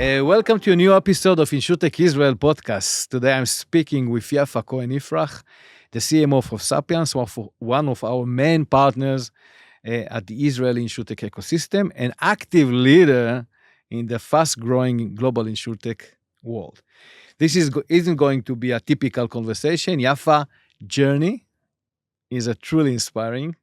Welcome to a new episode of InsurTech Israel podcast. Today I'm speaking with Yafa Cohen-Yifrach, the CMO of Sapiens, one of our main partners at the Israeli InsurTech ecosystem, an active leader in the fast-growing global InsurTech world. This isn't going to be a typical conversation. Yafa's journey is truly inspiring,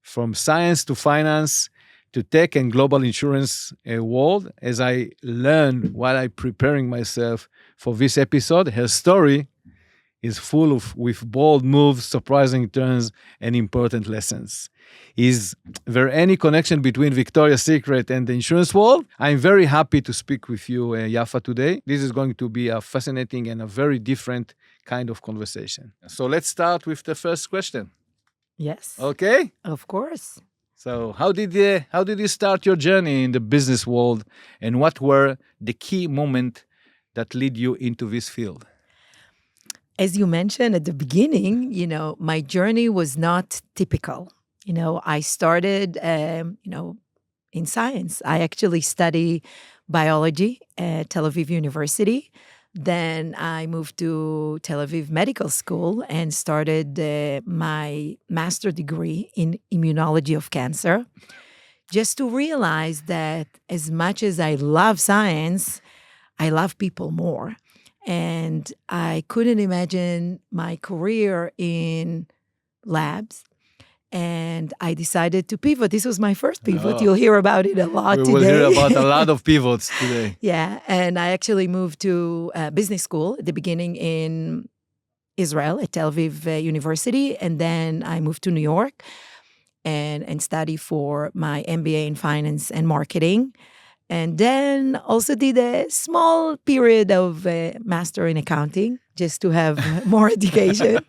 from science to finance to tech and global insurance world. As I learned while I'm preparing myself for this episode, her story is full with bold moves, surprising turns, and important lessons. Is there any connection between Victoria's Secret and the insurance world? I'm very happy to speak with you, Yafa, today. This is going to be a fascinating and a very different kind of conversation. So let's start with the first question. Yes. Okay? Of course. So how did you start your journey in the business world, and what were the key moments that lead you into this field? As you mentioned at the beginning, my journey was not typical. I started, in science. I actually study biology at Tel Aviv University. Then I moved to Tel Aviv Medical School and started my master's degree in immunology of cancer, just to realize that as much as I love science, I love people more. And I couldn't imagine my career in labs. And I decided to pivot. This was my first pivot. You'll hear about it a lot today. We will hear about a lot of pivots today. Yeah, and I actually moved to business school at the beginning in Israel at Tel Aviv University. And then I moved to New York and studied for my MBA in finance and marketing. And then also did a small period of master in accounting, just to have more education.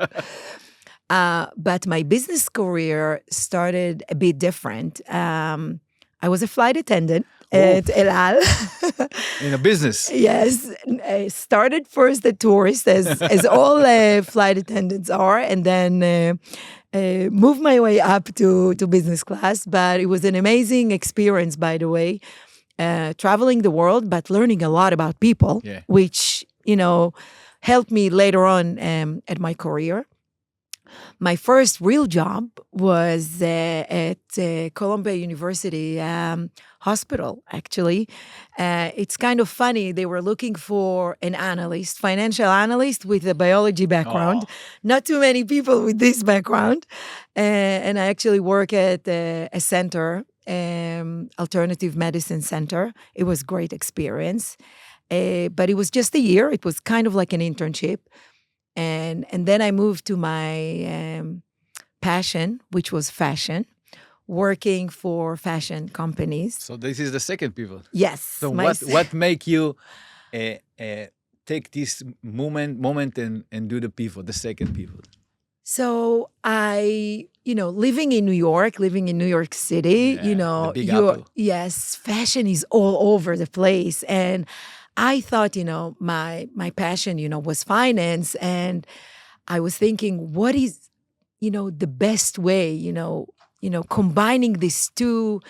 But my business career started a bit different. I was a flight attendant at El Al. In a business? Yes. I started first as tourist, as all flight attendants are, and then moved my way up to business class. But it was an amazing experience, by the way, traveling the world, but learning a lot about people, which, helped me later on at my career. My first real job was at Columbia University Hospital, actually. It's kind of funny. They were looking for an analyst, financial analyst with a biology background. Not too many people with this background. And I actually work at a center, alternative medicine center. It was a great experience. But it was just a year. It was kind of like an internship. And then I moved to my passion, which was fashion, working for fashion companies. So this is the second pivot. Yes. So what make you take this moment and do the pivot, the second pivot? So I, living in New York City, the Big Apple. Yes, fashion is all over the place. And I thought, my passion, was finance. And I was thinking, what is, the best way, combining these two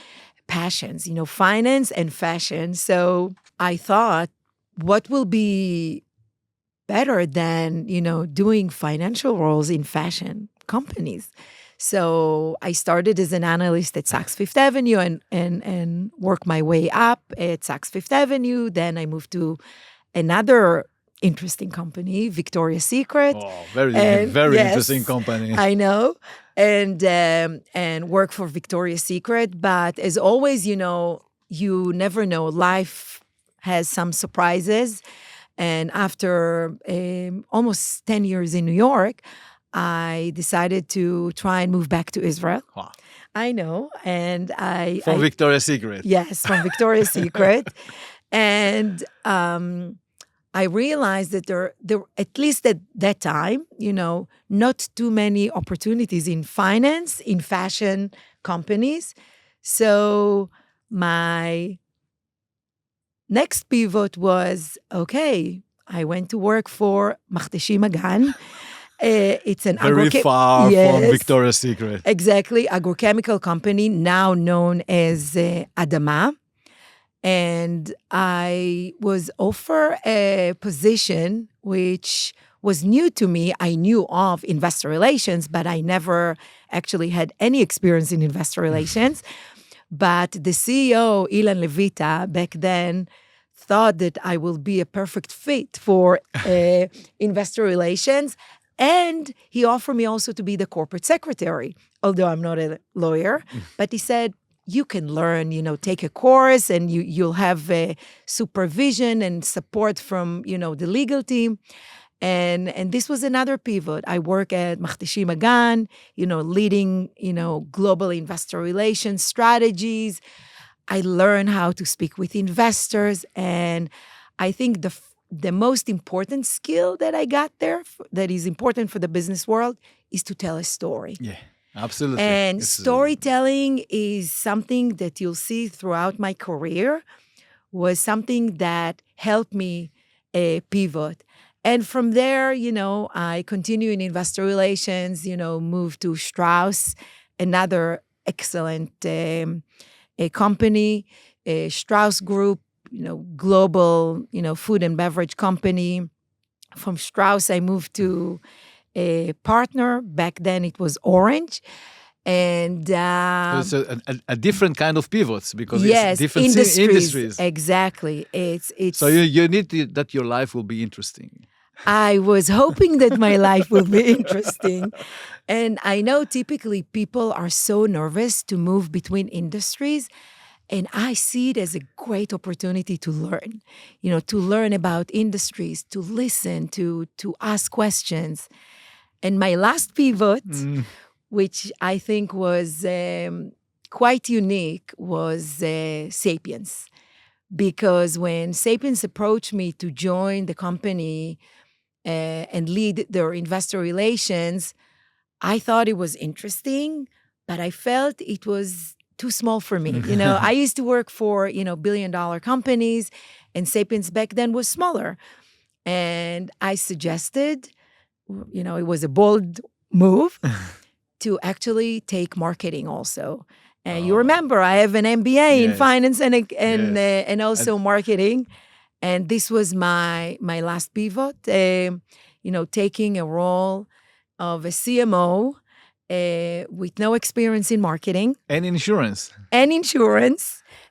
passions, finance and fashion. So I thought, what will be better than, doing financial roles in fashion companies? So I started as an analyst at Saks Fifth Avenue and worked my way up at Saks Fifth Avenue. Then I moved to another interesting company, Victoria's Secret. Oh, very interesting company. I know. And work for Victoria's Secret. But as always, you never know. Life has some surprises. And after almost 10 years in New York, I decided to try and move back to Israel. Wow. I know. And From Victoria's Secret. Yes, from Victoria's Secret. And I realized that there, at least at that time, not too many opportunities in finance, in fashion companies. So my next pivot was, okay, I went to work for Machteshi Magan. It's an very far from Victoria's Secret. Exactly, agrochemical company now known as Adama. And I was offered a position which was new to me. I knew of investor relations, but I never actually had any experience in investor relations. But the CEO, Ilan Levita, back then thought that I will be a perfect fit for investor relations. And he offered me also to be the corporate secretary, although I'm not a lawyer. But he said, you can learn, take a course and you'll have supervision and support from, the legal team. And this was another pivot. I work at Machteshi Magan, leading, global investor relations strategies. I learn how to speak with investors. And I think the most important skill that I got there that is important for the business world is to tell a story. Yeah, absolutely. And storytelling is something that you'll see throughout my career, was something that helped me pivot. And from there, I continue in investor relations, moved to Strauss, another excellent company, Strauss Group, global, food and beverage company. From Strauss, I moved to a partner. Back then, it was Orange. And it's a different kind of pivots because yes, it's different industries. Exactly. It's so you need that your life will be interesting. I was hoping that my life will be interesting. And I know typically people are so nervous to move between industries. And I see it as a great opportunity to learn, to learn about industries, to listen, to ask questions. And my last pivot, which I think was quite unique, was Sapiens. Because when Sapiens approached me to join the company and lead their investor relations, I thought it was interesting, but I felt it was too small for me. I used to work for, billion-dollar companies, and Sapiens back then was smaller. And I suggested, it was a bold move to actually take marketing also. And you remember, I have an MBA in finance and also marketing. And this was my last pivot, taking a role of a CMO with no experience in marketing. And insurance.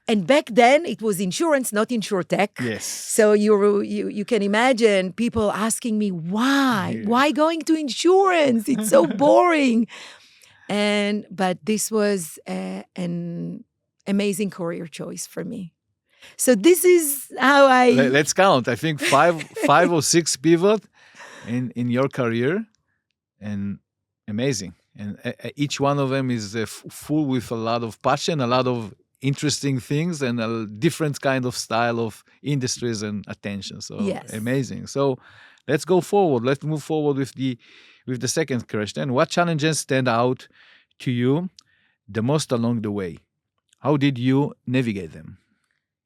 And back then, it was insurance, not InsurTech. Yes. So you can imagine people asking me, why? Yeah. Why going to insurance? It's so boring. But this was an amazing career choice for me. So this is how I... Let's count. I think five or six pivot in your career, and amazing. And each one of them is full with a lot of passion, a lot of interesting things, and a different kind of style of industries and attention. So amazing. So let's go forward. Let's move forward with the second question. What challenges stand out to you the most along the way? How did you navigate them?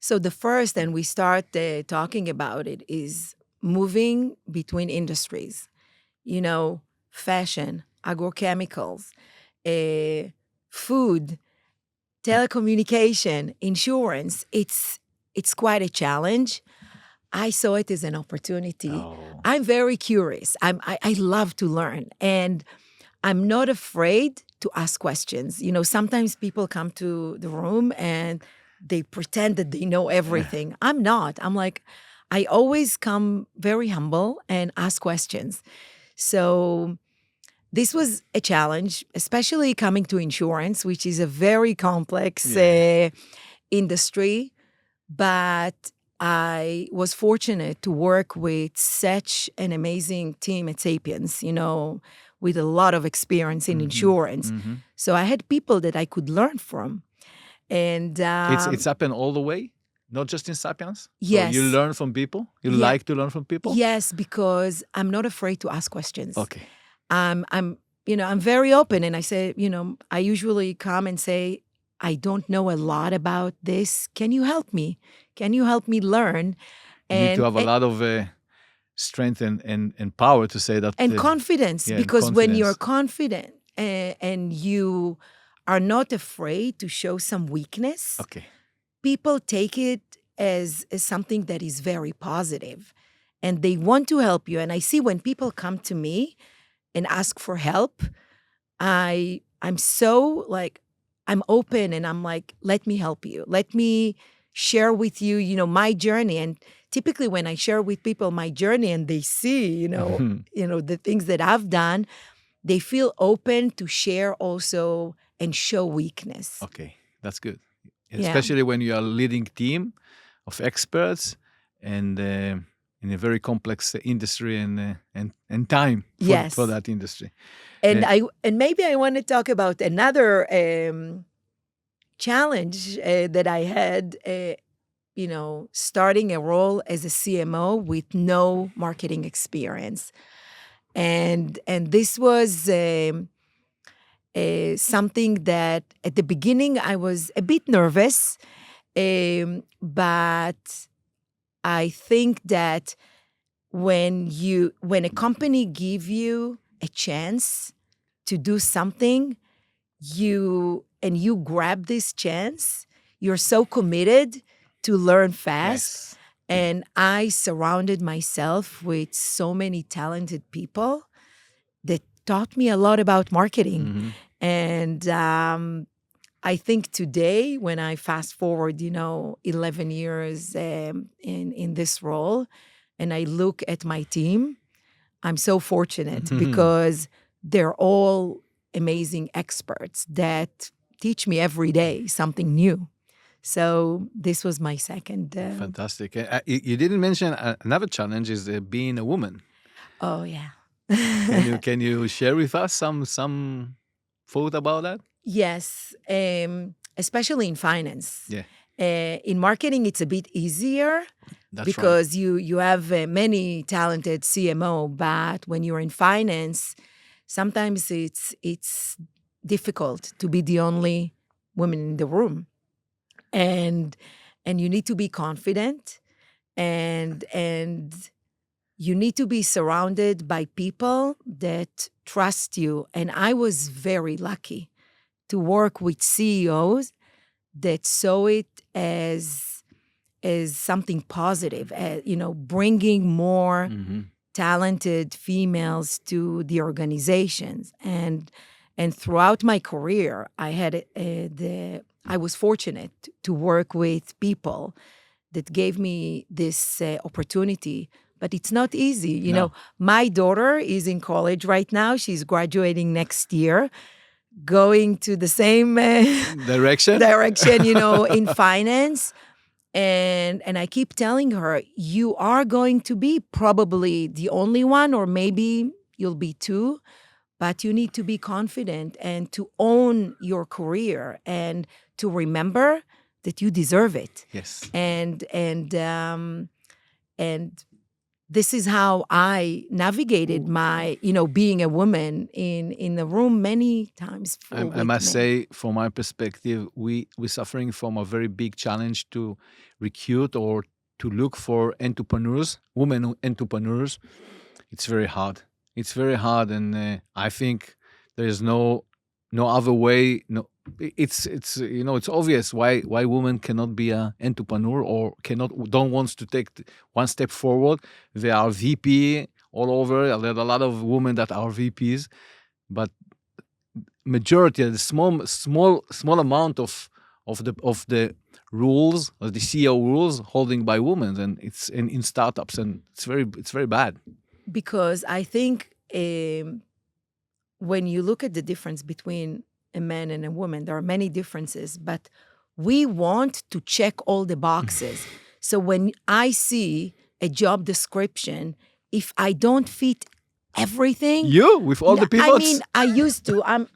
So the first, and we start talking about it, is moving between industries. Fashion, agrochemicals, food, telecommunication, insurance. It's quite a challenge. I saw it as an opportunity. Oh. I'm very curious. I love to learn, and I'm not afraid to ask questions. Sometimes people come to the room and they pretend that they know everything. I'm not. I'm like, I always come very humble and ask questions. So this was a challenge, especially coming to insurance, which is a very complex industry. But I was fortunate to work with such an amazing team at Sapiens, with a lot of experience in insurance. Mm-hmm. So I had people that I could learn from. And it's happened all the way, not just in Sapiens? Yes. So you learn from people? You like to learn from people? Yes, because I'm not afraid to ask questions. Okay. I'm very open, and I say, I usually come and say, I don't know a lot about this. Can you help me? Can you help me learn? You need to have a lot of strength and power to say that. And confidence, because when you're confident and you are not afraid to show some weakness, people take it as something that is very positive, and they want to help you. And I see when people come to me and ask for help, I'm so like, I'm open and I'm like, let me help you. Let me share with you, my journey. And typically when I share with people my journey and they see, the things that I've done, they feel open to share also and show weakness. Okay, that's good. Yeah. Especially when you are leading team of experts and in a very complex industry and time Yes. for that industry. And maybe I want to talk about another challenge that I had, starting a role as a CMO with no marketing experience. And this was something that at the beginning I was a bit nervous, but I think that when a company give you a chance to do something, you grab this chance, you're so committed to learn fast. Yes. And I surrounded myself with so many talented people that taught me a lot about marketing. Mm-hmm. And I think today, when I fast forward, 11 years in this role, and I look at my team, I'm so fortunate because they're all amazing experts that teach me every day something new. So this was my second. Fantastic. You didn't mention another challenge is being a woman. Oh yeah. Can you share with us some thought about that? Yes, especially in finance. Yeah. In marketing, it's a bit easier. That's because you have many talented CMO, but when you're in finance, sometimes it's difficult to be the only woman in the room, and you need to be confident, and you need to be surrounded by people that trust you. And I was very lucky to work with CEOs that saw it as something positive, bringing more talented females to the organizations. And throughout my career, I was fortunate to work with people that gave me this opportunity. But it's not easy. You know, my daughter is in college right now. She's graduating next year, going to the same direction, in finance. And I keep telling her, you are going to be probably the only one, or maybe you'll be two, but you need to be confident and to own your career and to remember that you deserve it. Yes. And this is how I navigated my, being a woman in the room many times. I must say, from my perspective, we're suffering from a very big challenge to recruit or to look for entrepreneurs, women entrepreneurs. It's very hard. It's very hard, and I think there is no other way. No, it's obvious why women cannot be an entrepreneur or don't want to take one step forward. They are VP all over. There are a lot of women that are VPs, but majority, the small amount of the rules, of the CEO rules, holding by women, and it's in startups, and it's very bad. Because I think when you look at the difference between a man and a woman, there are many differences, but we want to check all the boxes. So when I see a job description, if I don't fit everything, with all the pivots. I mean, I used to. I'm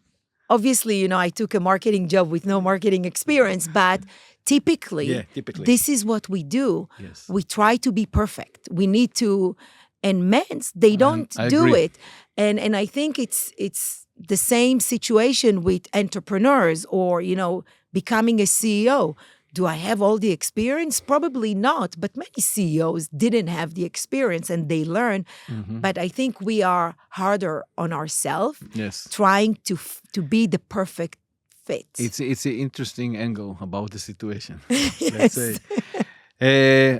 obviously, I took a marketing job with no marketing experience, but typically, this is what we do. Yes. We try to be perfect. We need to, and men, they don't do it. And I think it's the same situation with entrepreneurs or, becoming a CEO. Do I have all the experience? Probably not, but many CEOs didn't have the experience and they learn. But I think we are harder on ourselves, trying to be the perfect fit. It's an interesting angle about the situation. Let's say. Uh,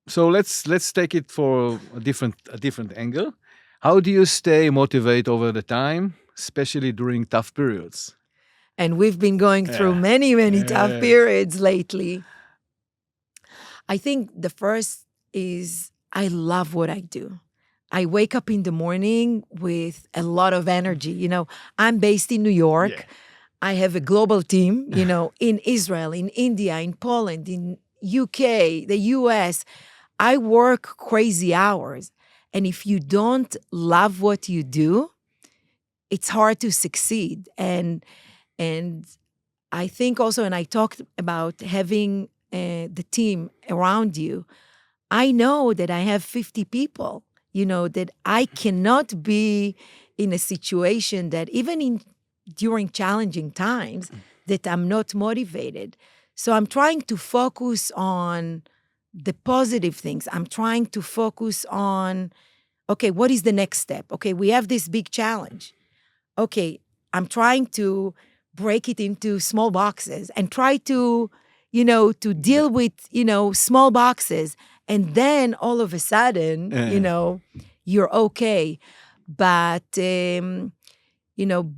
so let's take it for a different angle. How do you stay motivated over the time, especially during tough periods? And we've been going through Yeah. many tough Yes. periods lately. I think the first is I love what I do. I wake up in the morning with a lot of energy. I'm based in New York. Yeah. I have a global team, in Israel, in India, in Poland, in UK, the US. I work crazy hours. And if you don't love what you do, it's hard to succeed. And I think also, and I talked about having the team around you. I know that I have 50 people, that I cannot be in a situation that even during challenging times that I'm not motivated. So I'm trying to focus on the positive things. I'm trying to focus on, okay, what is the next step? Okay, we have this big challenge. Okay, I'm trying to break it into small boxes and try to deal with, small boxes. And then all of a sudden, you're okay. But,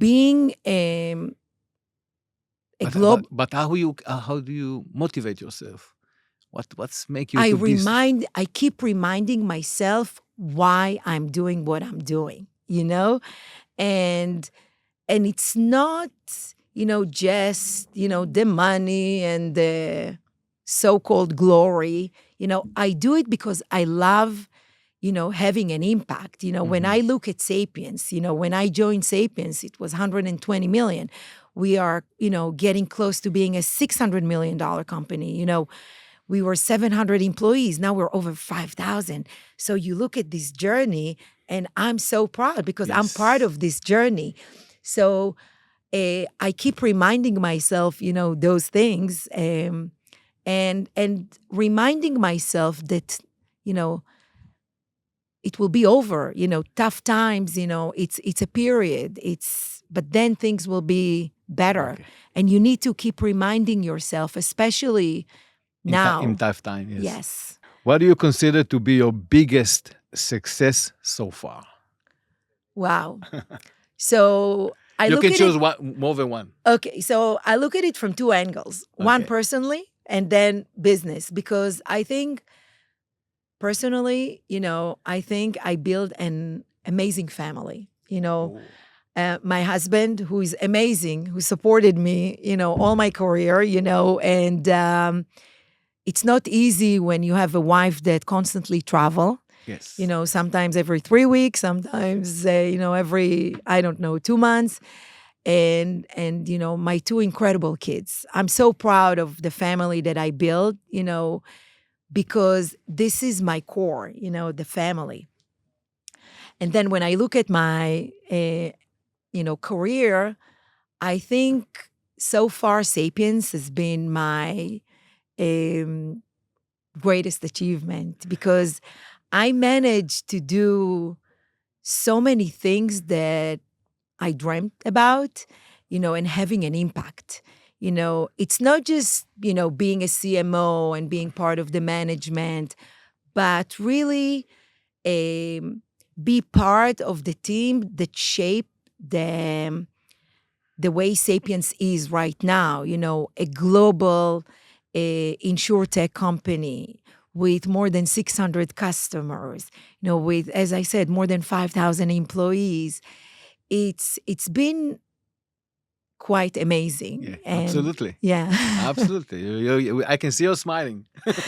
being a globe, But how do you motivate yourself? What's make you to be? I keep reminding myself why I'm doing what I'm doing, and it's not, just, the money and the so-called glory. I do it because I love, having an impact. When I look at Sapiens, when I joined Sapiens, it was 120 million. We are, getting close to being a $600 million company. We were 700 employees. Now we're over 5,000. So you look at this journey, and I'm so proud because I'm part of this journey. So I keep reminding myself, those things, and reminding myself that, it will be over. Tough times. It's a period. But then things will be better, Okay. and you need to keep reminding yourself, especially now. In tough time, yes. Yes. What do you consider to be your biggest success so far? Wow. So I You look can at choose it. more than one. Okay, so I look at it from two angles. One Okay. personally, and then business, because I think personally, I think I built an amazing family. My husband, who is amazing, who supported me, all my career, and it's not easy when you have a wife that constantly travel. Yes. Sometimes every 3 weeks, sometimes, every, 2 months. And my two incredible kids. I'm so proud of the family that I built, because this is my core, the family. And then when I look at my, career, I think so far Sapiens has been my greatest achievement, because I managed to do so many things that I dreamt about, and having an impact. It's not just, being a CMO and being part of the management, but really be part of the team that shape the way Sapiens is right now, a global InsurTech company with more than 600 customers, with, as I said, more than 5,000 employees. It's been quite amazing. Yeah, And absolutely. Yeah. Absolutely. I can see you smiling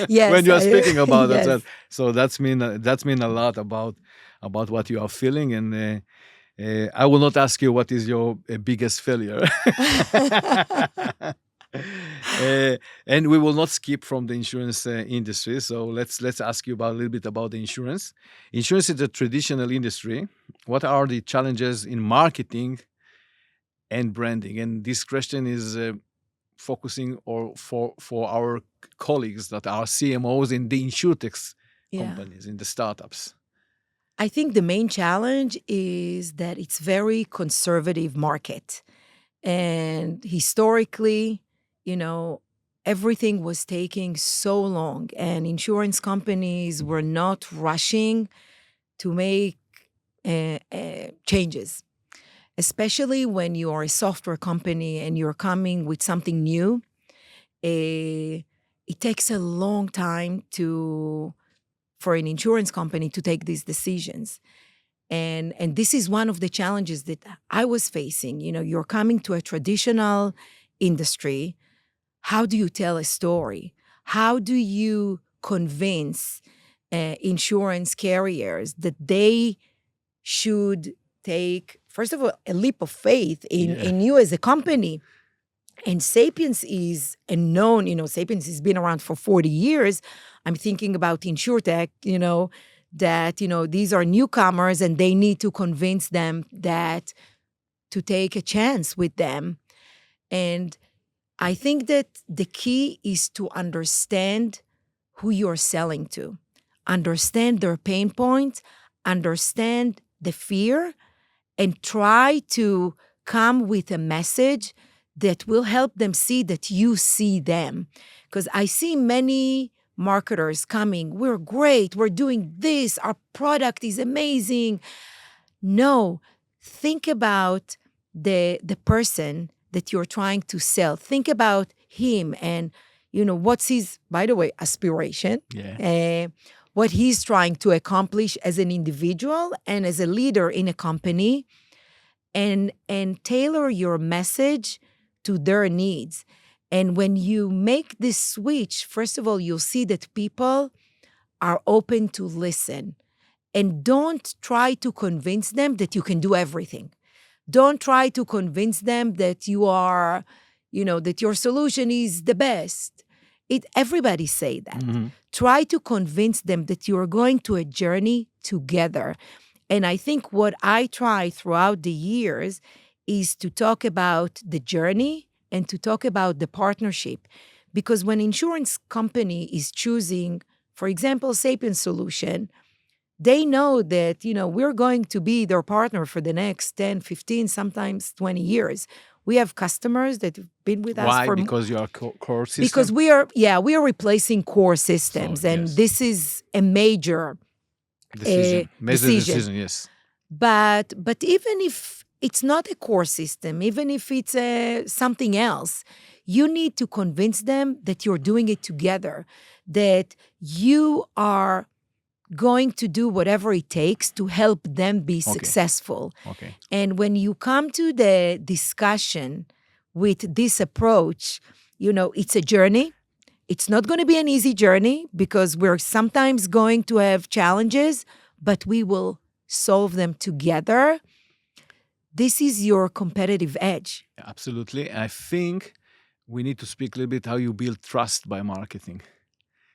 Yes, when you are speaking about yes. that. So that's mean a lot about what you are feeling. And I will not ask you what is your biggest failure. And we will not skip from the insurance industry. So let's ask you about a little bit about the insurance. Insurance is a traditional industry. What are the challenges in marketing and branding? And this question is focusing or for our colleagues that are CMOs in the InsurTech companies, in the startups. I think the main challenge is that it's very conservative market. And historically, everything was taking so long, and insurance companies were not rushing to make changes, especially when you are a software company and you're coming with something new. It takes a long time for an insurance company to take these decisions. And this is one of the challenges that I was facing. You're coming to a traditional industry. How do you tell a story? How do you convince insurance carriers that they should take, first of all, a leap of faith in you as a company? And Sapiens is a known, Sapiens has been around for 40 years. I'm thinking about InsurTech, that, these are newcomers and they need to convince them that to take a chance with them. And I think that the key is to understand who you're selling to, understand their pain points, understand the fear, and try to come with a message that will help them see that you see them. Because I see many marketers coming, we're great, we're doing this, our product is amazing. No, think about the person that you're trying to sell. Think about him and, what's his, by the way, aspiration. What he's trying to accomplish as an individual and as a leader in a company, and tailor your message to their needs. And when you make this switch, first of all, you'll see that people are open to listen. And don't try to convince them that you can do everything. Don't try to convince them that you are, that your solution is the best. Everybody say that. Mm-hmm. Try to convince them that you are going to a journey together. And I think what I try throughout the years is to talk about the journey and to talk about the partnership. Because when insurance company is choosing, for example, Sapiens solution, they know that, we're going to be their partner for the next 10, 15, sometimes 20 years. We have customers that have been with us Why? for... Because you are core system? Because we are replacing core systems. And this is a major decision, yes. But even if it's not a core system, even if it's something else, you need to convince them that you're doing it together, that you are going to do whatever it takes to help them be successful. Okay. And when you come to the discussion with this approach, it's a journey. It's not going to be an easy journey because we're sometimes going to have challenges, but we will solve them together. This is your competitive edge. Absolutely. I think we need to speak a little bit how you build trust by marketing.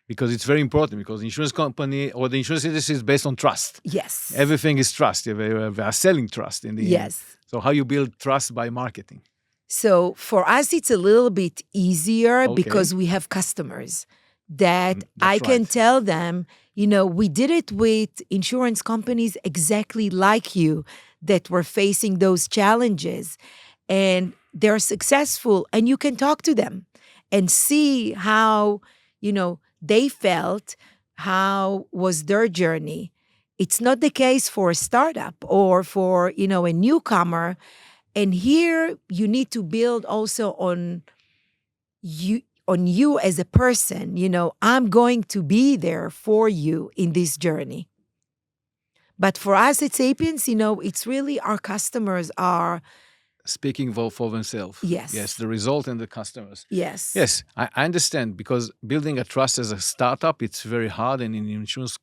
Because it's very important, because the insurance company or the insurance industry is based on trust. Yes. Everything is trust. They are selling trust in the end. So how you build trust by marketing? So for us, it's a little bit easier because we have customers that I can tell them, we did it with insurance companies exactly like you that were facing those challenges, and they're successful, and you can talk to them and see how, they felt, how was their journey. It's not the case for a startup or for, a newcomer. And here you need to build also on you as a person. I'm going to be there for you in this journey. But for us at Sapiens, it's really our customers are speaking for themselves. Yes, the result and the customers. Yes, I understand, because building a trust as a startup, it's very hard, and in the insurance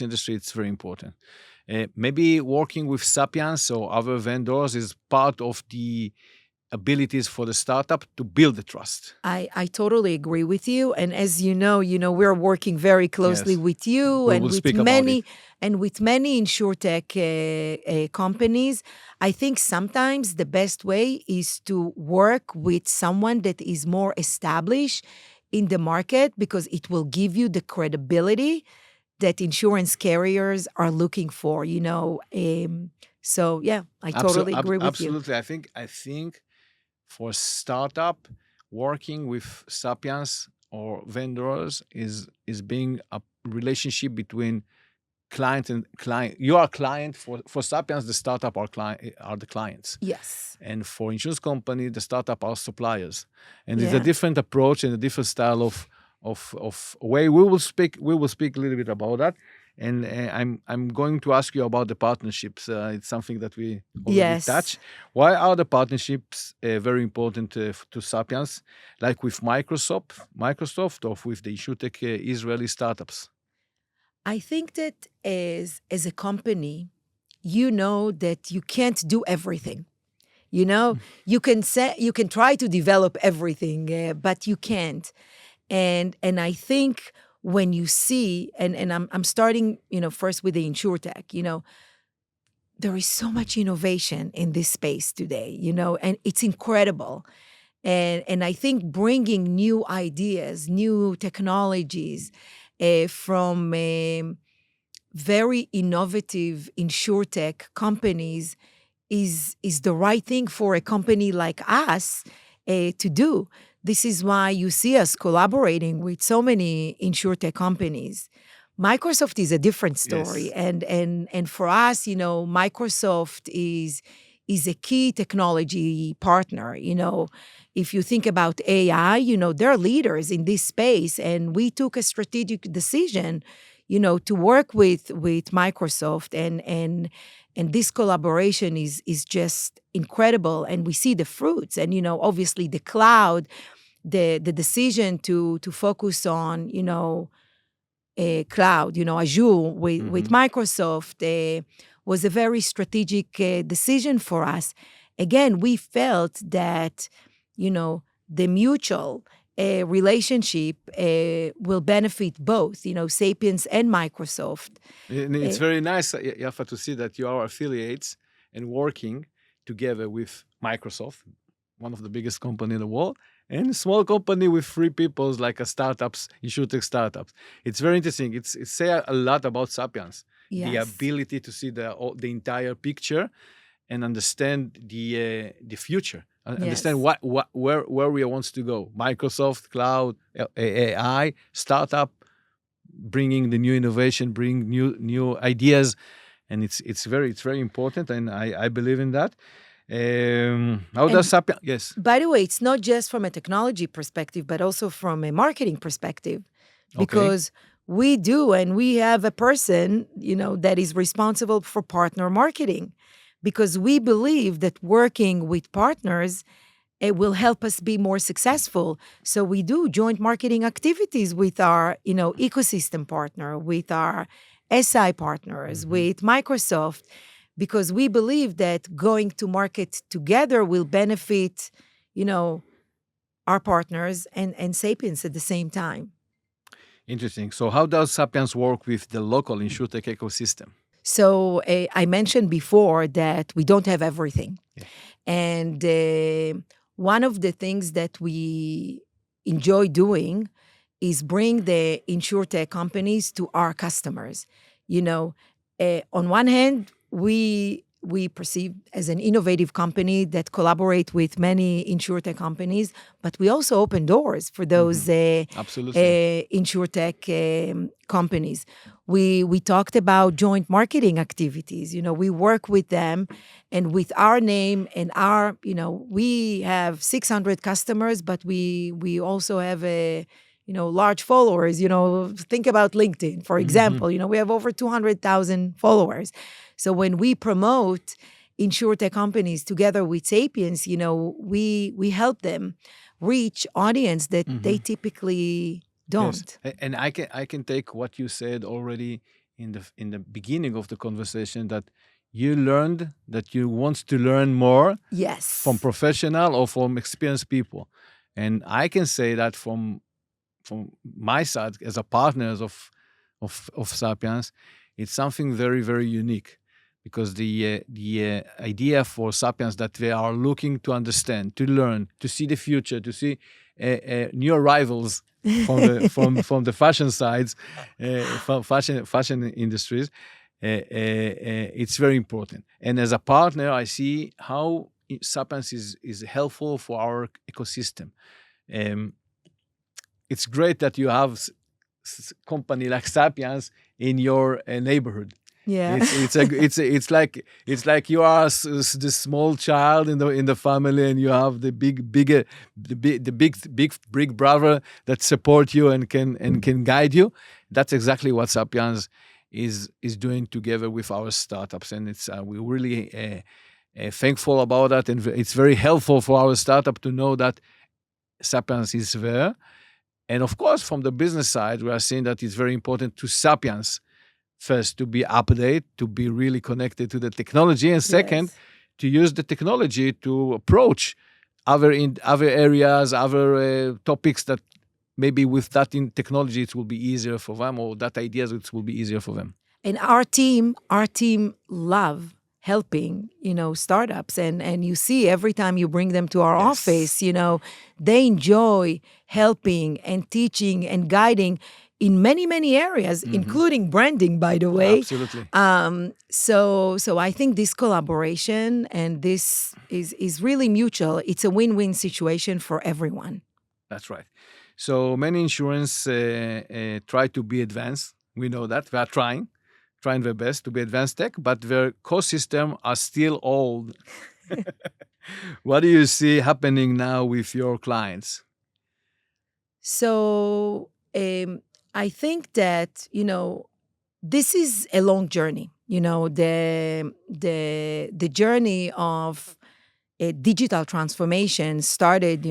industry, it's very important. Maybe working with Sapiens or other vendors is part of the abilities for the startup to build the trust. I totally agree with you. And as you know, we're working very closely with you and with many InsurTech companies. I think sometimes the best way is to work with someone that is more established in the market, because it will give you the credibility that insurance carriers are looking for, So yeah, I totally agree with you. Absolutely. I think for startup, working with Sapiens or vendors is being a relationship between client and client. You are a client for Sapiens. The startup are the clients, Yes. and for insurance company, the startup are suppliers. And it's a Yeah. different approach and a different style of way. We will speak a little bit about that. And I'm going to ask you about the partnerships. It's something that we already Yes. touched. Why are the partnerships very important to Sapiens, like with Microsoft, or with the InsurTech Israeli startups? I think that as a company, you know that you can't do everything. You know, you can try to develop everything, but you can't. And I think when you see, and I'm starting, first with the InsurTech, there is so much innovation in this space today, and it's incredible. And I think bringing new ideas, new technologies from very innovative InsurTech companies is the right thing for a company like us to do. This is why you see us collaborating with so many InsurTech companies. Microsoft is a different story, Yes. and for us, Microsoft is a key technology partner. If you think about AI, they're leaders in this space, and we took a strategic decision, to work with Microsoft, and this collaboration is just incredible, and we see the fruits. And obviously the cloud, the decision to focus on cloud, Azure with Microsoft was a very strategic decision for us. Again, we felt that the mutual relationship will benefit both, Sapiens and Microsoft. And it's very nice, Yafa, to see that you are affiliates and working together with Microsoft, one of the biggest company in the world, and a small company with 3 people, like a startups, InsurTech startups. It's very interesting. It say a lot about Sapiens, the Yes. ability to see the entire picture and understand the future, understand Yes. where we wants to go. Microsoft, cloud, AI, startup, bringing the new innovation, bring new ideas, and it's very important, and I believe in that. How does Sapiens? Yes. By the way, it's not just from a technology perspective, but also from a marketing perspective, Okay. because we do, and we have a person, that is responsible for partner marketing, because we believe that working with partners, it will help us be more successful. So we do joint marketing activities with our, ecosystem partner, with our SI partners, with Microsoft, because we believe that going to market together will benefit, our partners and Sapiens at the same time. Interesting. So how does Sapiens work with the local InsurTech ecosystem? So I mentioned before that we don't have everything. Yeah. And one of the things that we enjoy doing is bring the InsurTech companies to our customers. On one hand, we perceive as an innovative company that collaborate with many InsurTech companies, but we also open doors for those Absolutely. InsurTech companies. We talked about joint marketing activities. We work with them, and with our name and our, we have 600 customers, but we also have a large followers. Think about LinkedIn, for example. We have over 200,000 followers. So when we promote InsurTech companies together with Sapiens, we help them reach audience that they typically don't. Yes. And I can take what you said already in the beginning of the conversation, that you learned that you want to learn more Yes. from professional or from experienced people. And I can say that from my side as a partner of Sapiens, it's something very, very unique, because the idea for Sapiens that they are looking to understand, to learn, to see the future, to see new arrivals from the fashion sides, from fashion industries. It's very important. And as a partner, I see how Sapiens is helpful for our ecosystem. Um, it's great that you have company like Sapiens in your neighborhood. Yeah. It's like you are the small child in the family, and you have the big brother that support you and can guide you. That's exactly what Sapiens is doing together with our startups, and it's we're really thankful about that, and it's very helpful for our startup to know that Sapiens is there. And of course, from the business side, we are seeing that it's very important to Sapiens first to be updated, to be really connected to the technology, and second, Yes. to use the technology to approach other areas, other topics that maybe with that in technology it will be easier for them, or that ideas it will be easier for them. And our team love helping, startups. And you see every time you bring them to our Yes. office, they enjoy helping and teaching and guiding in many, many areas, including branding, by the way. Absolutely. So I think this collaboration and this is really mutual. It's a win-win situation for everyone. That's right. So many insurance try to be advanced. We know that. They are trying their best to be advanced tech, but their core system are still old. What do you see happening now with your clients? So I think that, this is a long journey. The journey of a digital transformation started,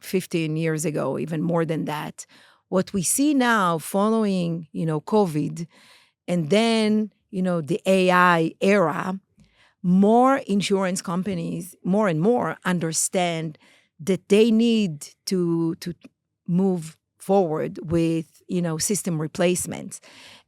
15 years ago, even more than that. What we see now following, COVID, and then, the AI era, more insurance companies, more and more, understand that they need to move forward with, system replacements.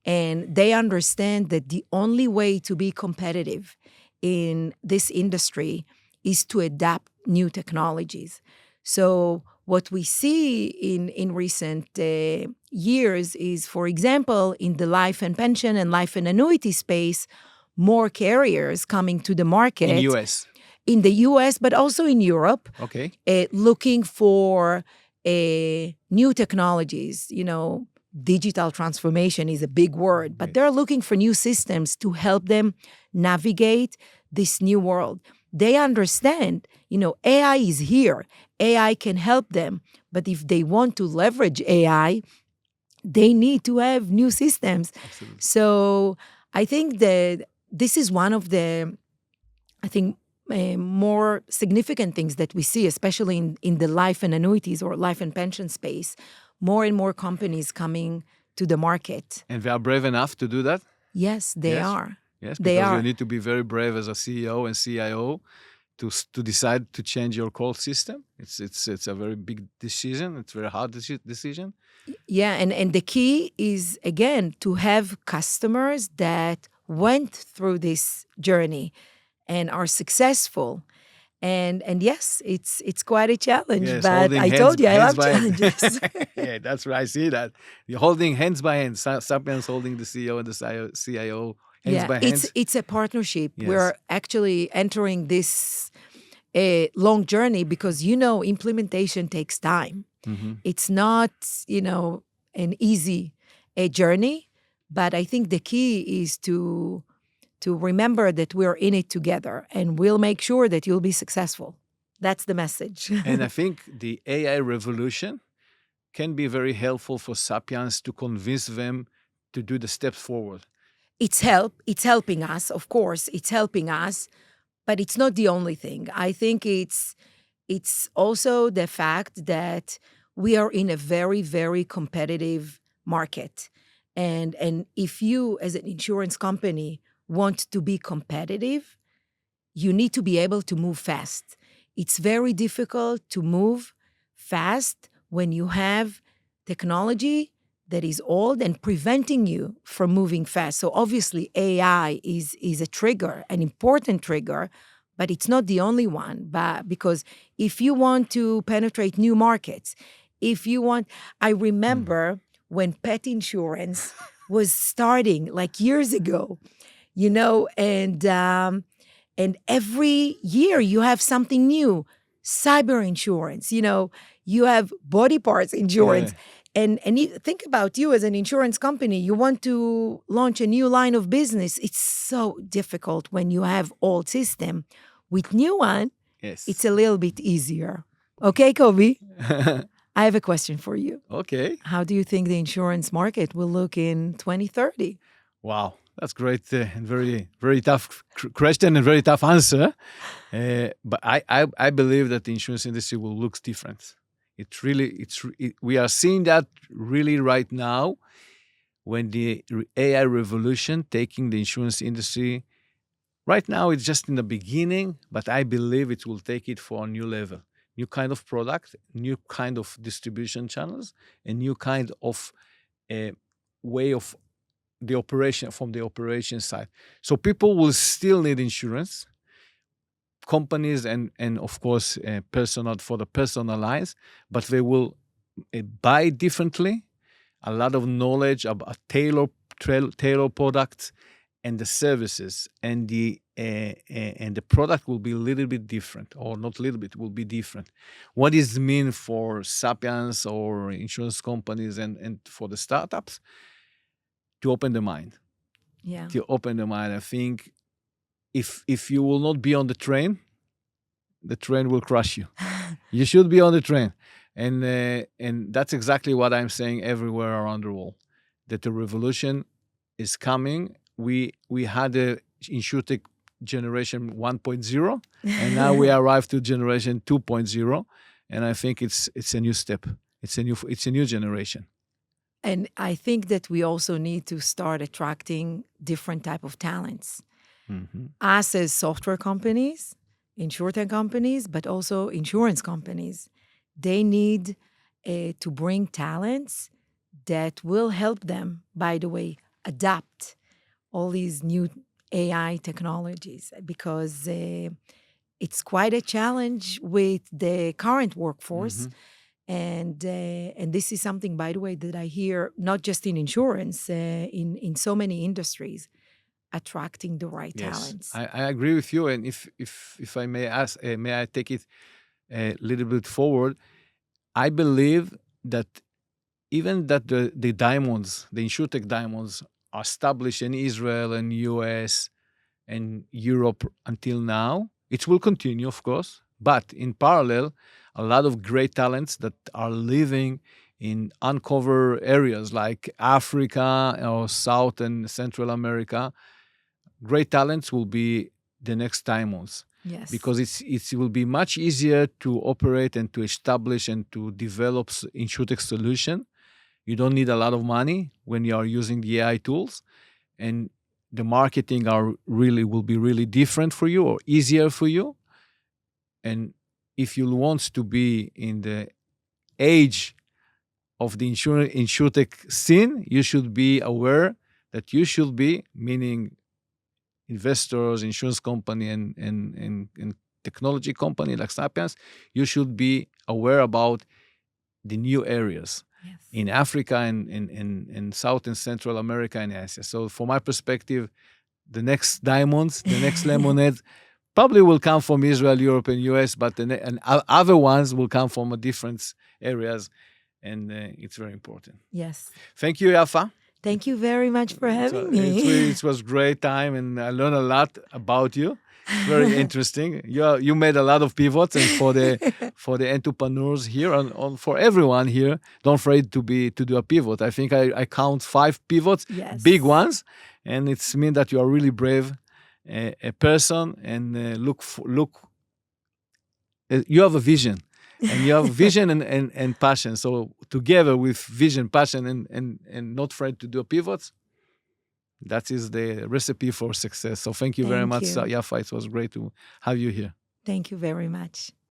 And they understand that the only way to be competitive in this industry is to adapt new technologies. So what we see in recent years is, for example, in the life and pension and life and annuity space, more carriers coming to the market. In US. In the US, but also in Europe. Okay. Looking for new technologies. Digital transformation is a big word, but they're looking for new systems to help them navigate this new world. They understand, AI is here. AI can help them. But if they want to leverage AI, they need to have new systems. Absolutely. So I think that this is one of the, more significant things that we see, especially in the life and annuities or life and pension space. More and more companies coming to the market. And they are brave enough to do that? Yes, they Yes. are. Yes, They because are. you need to be very brave as a CEO and CIO to decide to change your call system. It's a very big decision. It's a very hard decision. Yeah, and the key is, again, to have customers that went through this journey and are successful. And yes, it's quite a challenge, Yes, but holding I hands- told you I hands love by hand. challenges. Yeah, that's right. I see that. You're holding hands by hand. Sapiens holding the CEO and the CIO hands by hands. It's a partnership. Yes. We're actually entering this long journey because, implementation takes time. Mhm. It's not, an easy journey, but I think the key is to remember that we're in it together and we'll make sure that you'll be successful. That's the message. And I think the AI revolution can be very helpful for Sapiens to convince them to do the steps forward. It's helping us, of course, it's helping us, but it's not the only thing. I think it's also the fact that we are in a very, very competitive market. And if you, as an insurance company, want to be competitive, you need to be able to move fast. It's very difficult to move fast when you have technology that is old and preventing you from moving fast. So obviously AI is a trigger, an important trigger, but it's not the only one. But because if you want to penetrate new markets, I remember when pet insurance was starting like years ago, and every year you have something new. Cyber insurance, You have body parts insurance. Yeah. And think about you as an insurance company. You want to launch a new line of business. It's so difficult when you have old system. With new one, Yes. it's a little bit easier. Okay, Kobe, I have a question for you. Okay. How do you think the insurance market will look in 2030? Wow, that's great and very, very tough question and very tough answer. But I believe that the insurance industry will look different. We are seeing that really right now when the AI revolution taking the insurance industry. Right now, it's just in the beginning, but I believe it will take it for a new level, new kind of product, new kind of distribution channels, a new kind of way of the operation from the operation side. So people will still need insurance, companies and of course personal for the personal lines, but they will buy differently. A lot of knowledge about tailor products and the services and the product will be a little bit different, or not a little bit, will be different. What is mean for Sapiens or insurance companies and for the startups? To open the mind. Yeah. To open the mind. I think if you will not be on the train will crush you. You should be on the train. And that's exactly what I'm saying everywhere around the world, that the revolution is coming. We had a InsurTech generation 1.0, and now we arrived to generation 2.0, and I think it's a new step. It's a new generation. And I think that we also need to start attracting different type of talents. Mm-hmm. Us as software companies, InsurTech companies, but also insurance companies, they need to bring talents that will help them, by the way, adapt all these new AI technologies, because it's quite a challenge with the current workforce. Mm-hmm. And this is something, by the way, that I hear not just in insurance, in so many industries, attracting the right talents. I agree with you. And if I may ask, may I take it a little bit forward? I believe that even that the diamonds, the InsurTech diamonds, are established in Israel and US and Europe until now. It will continue, of course, but in parallel, a lot of great talents that are living in uncovered areas like Africa or South and Central America. Great talents will be the next diamonds. Yes. Because it will be much easier to operate and to establish and to develop InsurTech solution. You don't need a lot of money when you are using the AI tools, and the marketing will be really different for you or easier for you. And if you want to be in the age of the InsurTech scene, you should be aware that you should be, meaning investors, insurance company, and technology company like Sapiens, you should be aware about the new areas in Africa and in South and Central America and Asia. So from my perspective, the next diamonds, the next lemonade probably will come from Israel, Europe, and US, but and other ones will come from different areas, and it's very important. Yes. Thank you, Yafa. Thank you very much for having me. It was great time, and I learned a lot about you. Very interesting. You made a lot of pivots, and for the entrepreneurs here and for everyone here, don't afraid to do a pivot. I think I count 5 pivots, Yes. big ones, and it's mean that you are really brave, a person, and you have a vision. And you have vision and passion. So together with vision, passion, and not afraid to do pivots, that is the recipe for success. So thank you very much, Yafa. It was great to have you here. Thank you very much.